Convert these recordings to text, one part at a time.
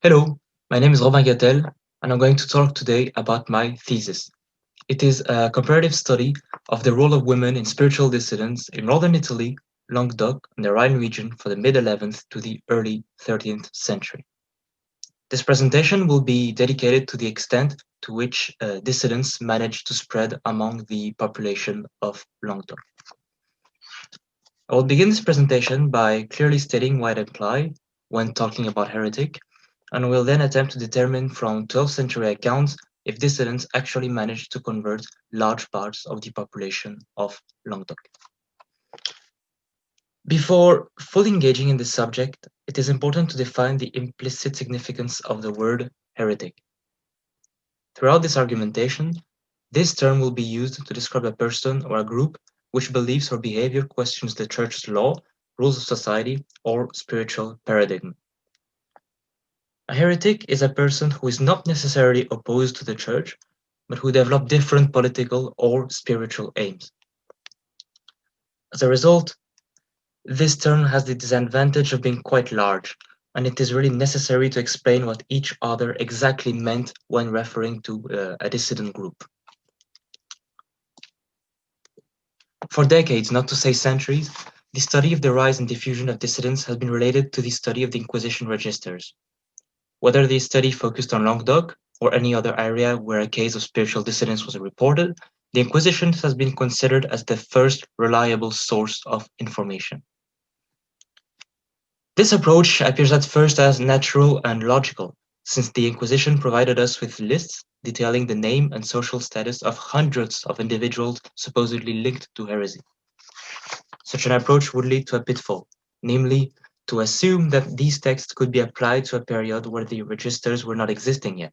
Hello, my name is Robin Gatel, and I'm going to talk today about my thesis. It is a comparative study of the role of women in spiritual dissidence in northern Italy, Languedoc, and the Rhine region for the mid-11th to the early 13th century. This presentation will be dedicated to the extent to which dissidence managed to spread among the population of Languedoc. I will begin this presentation by clearly stating what I imply when talking about heretic, and will then attempt to determine from 12th century accounts if dissidents actually managed to convert large parts of the population of Languedoc. Before fully engaging in this subject, it is important to define the implicit significance of the word heretic. Throughout this argumentation, this term will be used to describe a person or a group which believes or behavior questions the church's law, rules of society, or spiritual paradigm. A heretic is a person who is not necessarily opposed to the church, but who develop different political or spiritual aims. As a result, this term has the disadvantage of being quite large, and it is really necessary to explain what each other exactly meant when referring to a dissident group. For decades, not to say centuries, the study of the rise and diffusion of dissidents has been related to the study of the Inquisition registers. Whether the study focused on Languedoc or any other area where a case of spiritual dissidence was reported, the Inquisition has been considered as the first reliable source of information. This approach appears at first as natural and logical, since the Inquisition provided us with lists detailing the name and social status of hundreds of individuals supposedly linked to heresy. Such an approach would lead to a pitfall, namely, to assume that these texts could be applied to a period where the registers were not existing yet.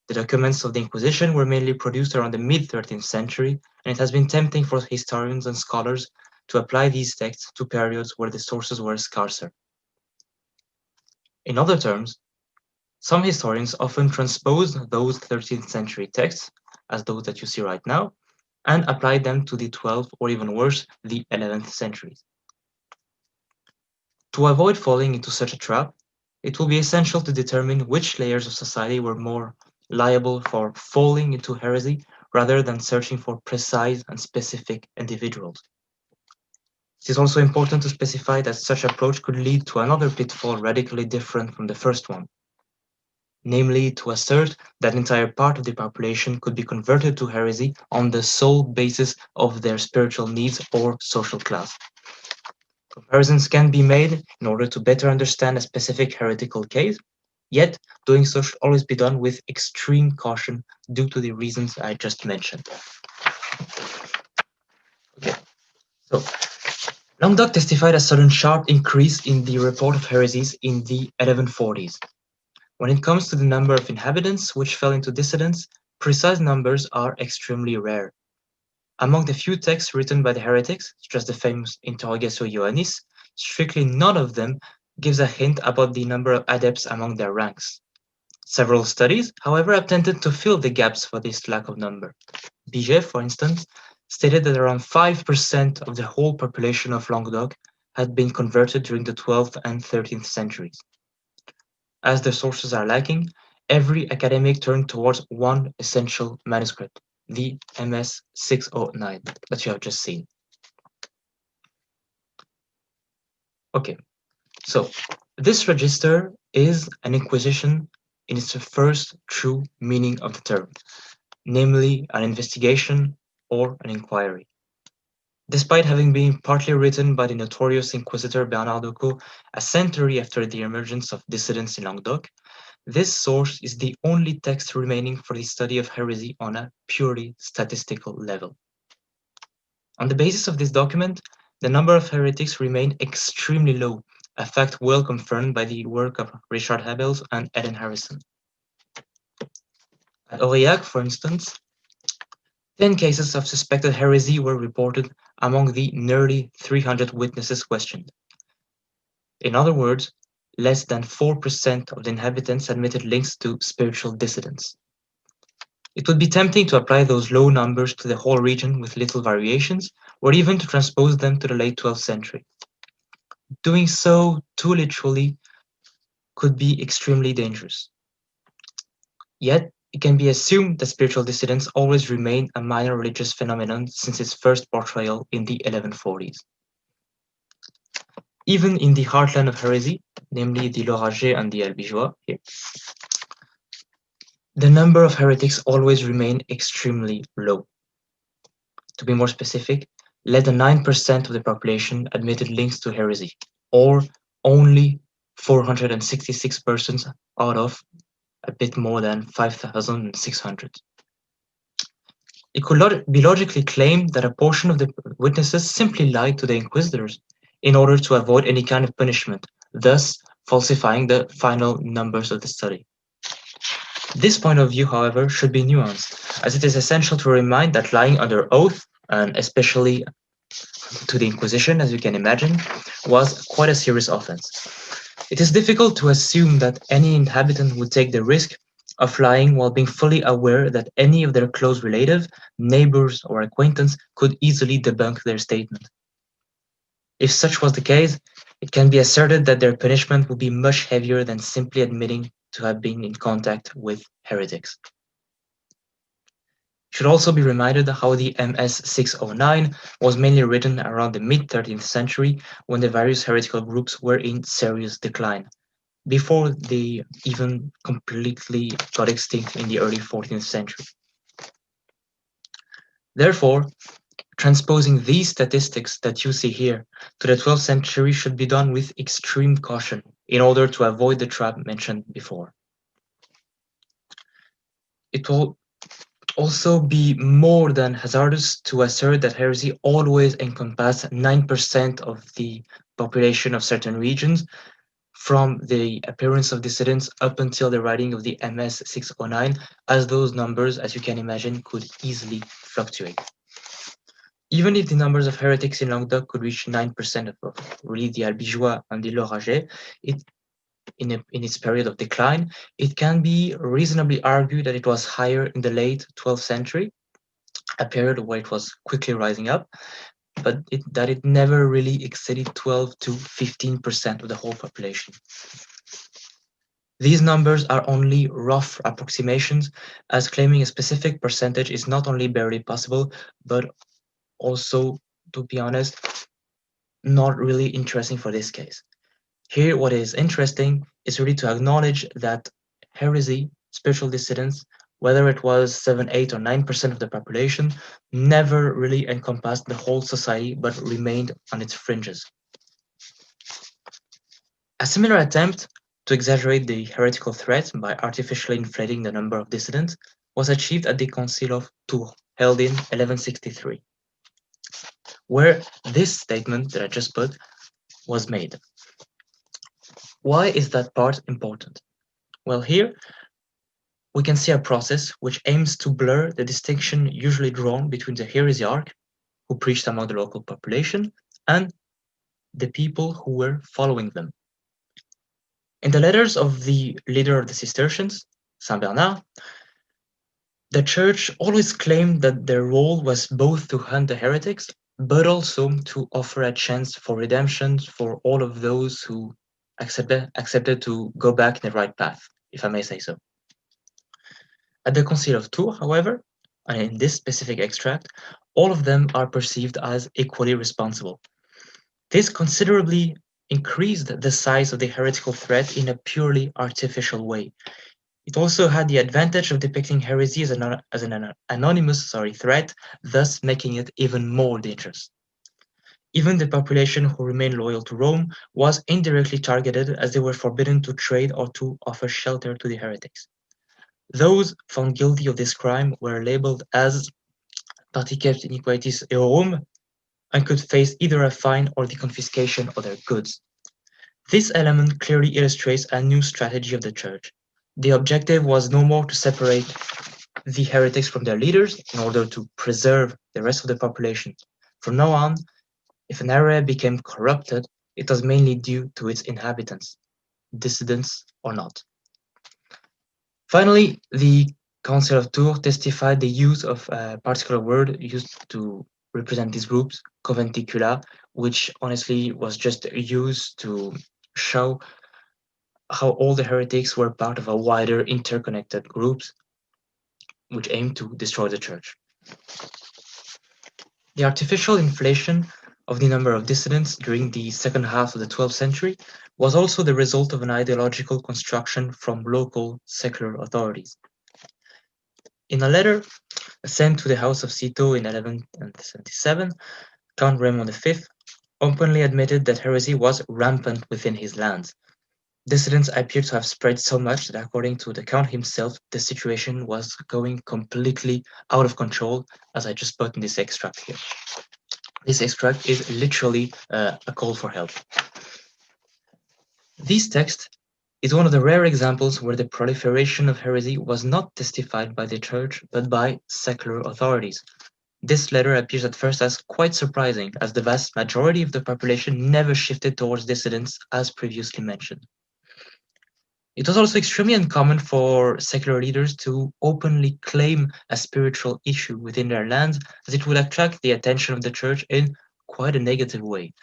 The documents of the Inquisition were mainly produced around the mid-13th century, and it has been tempting for historians and scholars to apply these texts to periods where the sources were scarcer. In other terms, some historians often transpose those 13th century texts, as those that you see right now, and apply them to the 12th or even worse, the 11th centuries. To avoid falling into such a trap, it will be essential to determine which layers of society were more liable for falling into heresy rather than searching for precise and specific individuals. It is also important to specify that such approach could lead to another pitfall radically different from the first one, namely to assert that an entire part of the population could be converted to heresy on the sole basis of their spiritual needs or social class. Comparisons can be made in order to better understand a specific heretical case, yet doing so should always be done with extreme caution due to the reasons I just mentioned. Okay, so Languedoc testified a sudden sharp increase in the report of heresies in the 1140s. When it comes to the number of inhabitants which fell into dissidence, precise numbers are extremely rare. Among the few texts written by the heretics, such as the famous Interrogatio Ioannis, strictly none of them gives a hint about the number of adepts among their ranks. Several studies, however, attempted to fill the gaps for this lack of number. Biget, for instance, stated that around 5% of the whole population of Languedoc had been converted during the 12th and 13th centuries. As the sources are lacking, every academic turned towards one essential manuscript, the MS 609 that you have just seen. Okay, so this register is an inquisition in its first true meaning of the term, namely an investigation or an inquiry. Despite having been partly written by the notorious Inquisitor Bernard de Caux a century after the emergence of dissidents in Languedoc, this source is the only text remaining for the study of heresy on a purely statistical level. On the basis of this document, the number of heretics remained extremely low, a fact well confirmed by the work of Richard Habels and Ellen Harrison. At Aurillac, for instance, 10 cases of suspected heresy were reported among the nearly 300 witnesses questioned. In other words, less than 4% of the inhabitants admitted links to spiritual dissidents. It would be tempting to apply those low numbers to the whole region with little variations, or even to transpose them to the late 12th century. Doing so too literally could be extremely dangerous. Yet, it can be assumed that spiritual dissidence always remained a minor religious phenomenon since its first portrayal in the 1140s. Even in the heartland of heresy, namely the Lauragais and the Albigeois, the number of heretics always remained extremely low. To be more specific, less than 9% of the population admitted links to heresy, or only 466 persons out of a bit more than 5,600. It could be logically claimed that a portion of the witnesses simply lied to the inquisitors in order to avoid any kind of punishment, thus falsifying the final numbers of the study. This point of view, however, should be nuanced, as it is essential to remind that lying under oath, and especially to the Inquisition, as you can imagine, was quite a serious offense. It is difficult to assume that any inhabitant would take the risk of lying while being fully aware that any of their close relative, neighbors, or acquaintance could easily debunk their statement. If such was the case, it can be asserted that their punishment would be much heavier than simply admitting to have been in contact with heretics. It should also be reminded how the MS 609 was mainly written around the mid-13th century when the various heretical groups were in serious decline, before they even completely got extinct in the early 14th century. Therefore, transposing these statistics that you see here to the 12th century should be done with extreme caution in order to avoid the trap mentioned before. It will also be more than hazardous to assert that heresy always encompassed 9% of the population of certain regions from the appearance of dissidents up until the writing of the MS 609, as those numbers, as you can imagine, could easily fluctuate. Even if the numbers of heretics in Languedoc could reach 9% of really the Albigeois and the Lauragais, in its period of decline, it can be reasonably argued that it was higher in the late 12th century, a period where it was quickly rising up, but that it never really exceeded 12 to 15% of the whole population. These numbers are only rough approximations, as claiming a specific percentage is not only barely possible, but also, to be honest, not really interesting for this case. Here, what is interesting is really to acknowledge that heresy, spiritual dissidence, whether it was 7, 8, or 9% of the population, never really encompassed the whole society, but remained on its fringes. A similar attempt to exaggerate the heretical threat by artificially inflating the number of dissidents was achieved at the Council of Tours, held in 1163, where this statement that I just put was made. Why is that part important? Well, here we can see a process which aims to blur the distinction usually drawn between the heresiarch, who preached among the local population, and the people who were following them. In the letters of the leader of the Cistercians, Saint Bernard, the church always claimed that their role was both to hunt the heretics, but also to offer a chance for redemption for all of those who accepted to go back in the right path, if I may say so. At the Council of Tours, however, and in this specific extract, all of them are perceived as equally responsible. This considerably increased the size of the heretical threat in a purely artificial way. It also had the advantage of depicting heresy as an anonymous threat, thus making it even more dangerous. Even the population who remained loyal to Rome was indirectly targeted, as they were forbidden to trade or to offer shelter to the heretics. Those found guilty of this crime were labeled as particeps iniquitis eorum and could face either a fine or the confiscation of their goods. This element clearly illustrates a new strategy of the Church. The objective was no more to separate the heretics from their leaders in order to preserve the rest of the population. From now on, if an area became corrupted, it was mainly due to its inhabitants, dissidents or not. Finally, the Council of Tours testified the use of a particular word used to represent these groups, conventicula, which honestly was just used to show how all the heretics were part of a wider interconnected groups which aimed to destroy the church. The artificial inflation of the number of dissidents during the second half of the 12th century was also the result of an ideological construction from local secular authorities. In a letter sent to the House of Citeaux in 1177, Count Raymond V openly admitted that heresy was rampant within his lands. Dissidents appear to have spread so much that, according to the Count himself, the situation was going completely out of control, as I just put in this extract here. This extract is literally a call for help. This text is one of the rare examples where the proliferation of heresy was not testified by the Church, but by secular authorities. This letter appears at first as quite surprising, as the vast majority of the population never shifted towards dissidence, as previously mentioned. It was also extremely uncommon for secular leaders to openly claim a spiritual issue within their lands, as it would attract the attention of the Church in quite a negative way.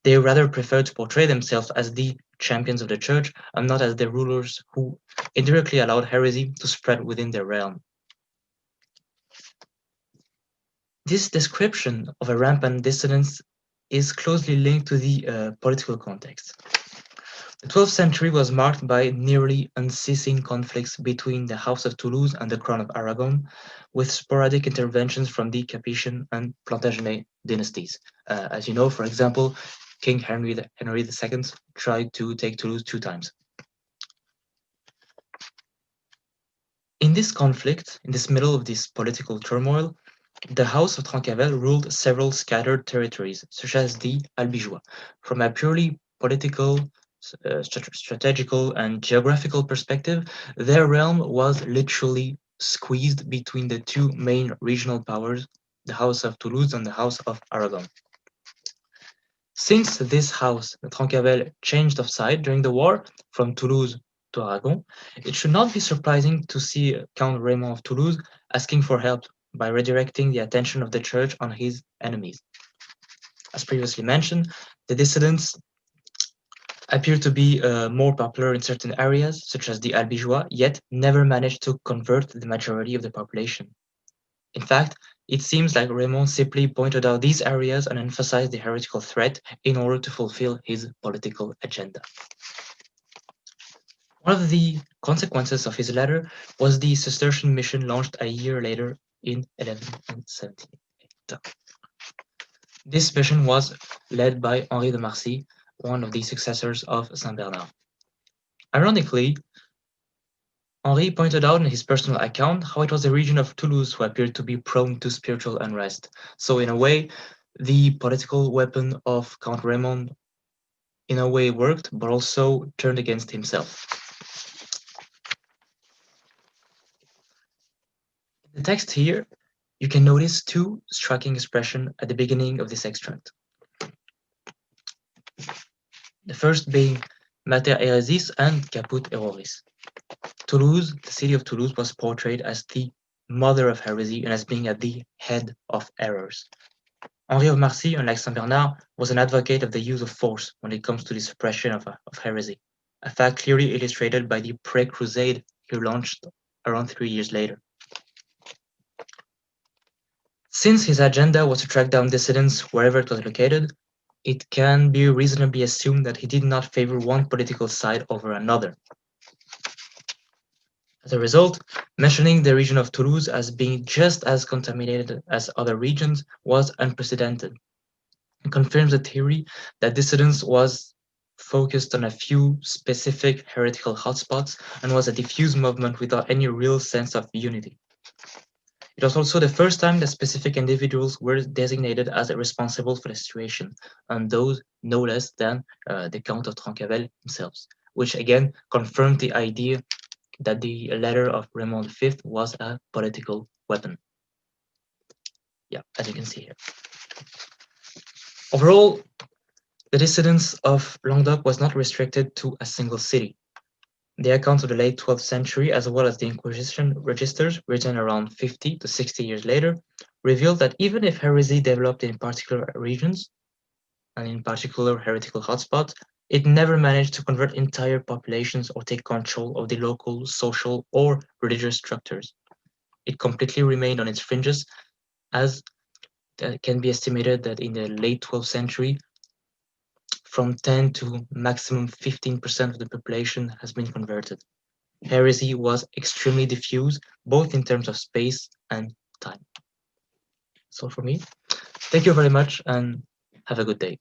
They rather preferred to portray themselves as the champions of the Church and not as the rulers who indirectly allowed heresy to spread within their realm. This description of a rampant dissidence is closely linked to the political context. The 12th century was marked by nearly unceasing conflicts between the House of Toulouse and the Crown of Aragon, with sporadic interventions from the Capetian and Plantagenet dynasties. As you know, for example, King Henry II tried to take Toulouse 2 times. In this conflict, in this middle of this political turmoil, the House of Trencavel ruled several scattered territories, such as the Albigeois. From a purely political, strategical, and geographical perspective, their realm was literally squeezed between the two main regional powers, the House of Toulouse and the House of Aragon. Since this house, Trencavel, changed of side during the war from Toulouse to Aragon, it should not be surprising to see Count Raymond of Toulouse asking for help by redirecting the attention of the Church on his enemies. As previously mentioned, the dissidents appear to be more popular in certain areas, such as the Albigeois, yet never managed to convert the majority of the population. In fact, it seems like Raymond simply pointed out these areas and emphasized the heretical threat in order to fulfill his political agenda. One of the consequences of his letter was the Cistercian mission launched a year later in 1178. This mission was led by Henri de Marcy, one of the successors of Saint Bernard. Ironically, Henri pointed out in his personal account how it was the region of Toulouse who appeared to be prone to spiritual unrest. So in a way, the political weapon of Count Raymond in a way worked, but also turned against himself. In the text here, you can notice 2 striking expressions at the beginning of this extract. The first being Mater Heresis and Caput Erroris. Toulouse, the city of Toulouse, was portrayed as the mother of heresy and as being at the head of errors. Henri of Marcy, unlike Saint Bernard, was an advocate of the use of force when it comes to the suppression of heresy, a fact clearly illustrated by the pre-crusade he launched around 3 years later. Since his agenda was to track down dissidents wherever it was located, it can be reasonably assumed that he did not favor one political side over another. As a result, mentioning the region of Toulouse as being just as contaminated as other regions was unprecedented. It confirms the theory that dissidence was focused on a few specific heretical hotspots and was a diffuse movement without any real sense of unity. It was also the first time that specific individuals were designated as responsible for the situation, and those no less than the Count of Trencavel himself, which again confirmed the idea that the letter of Raymond V was a political weapon. Yeah, as you can see here. Overall, the dissidence of Languedoc was not restricted to a single city. The accounts of the late 12th century, as well as the Inquisition registers written around 50 to 60 years later, revealed that even if heresy developed in particular regions, and in particular heretical hotspots, It never managed to convert entire populations or take control of the local social or religious structures. It completely remained on its fringes, as can be estimated that in the late 12th century, from 10 to maximum 15% of the population has been converted. Heresy was extremely diffuse, both in terms of space and time. That's all for me. Thank you very much and have a good day.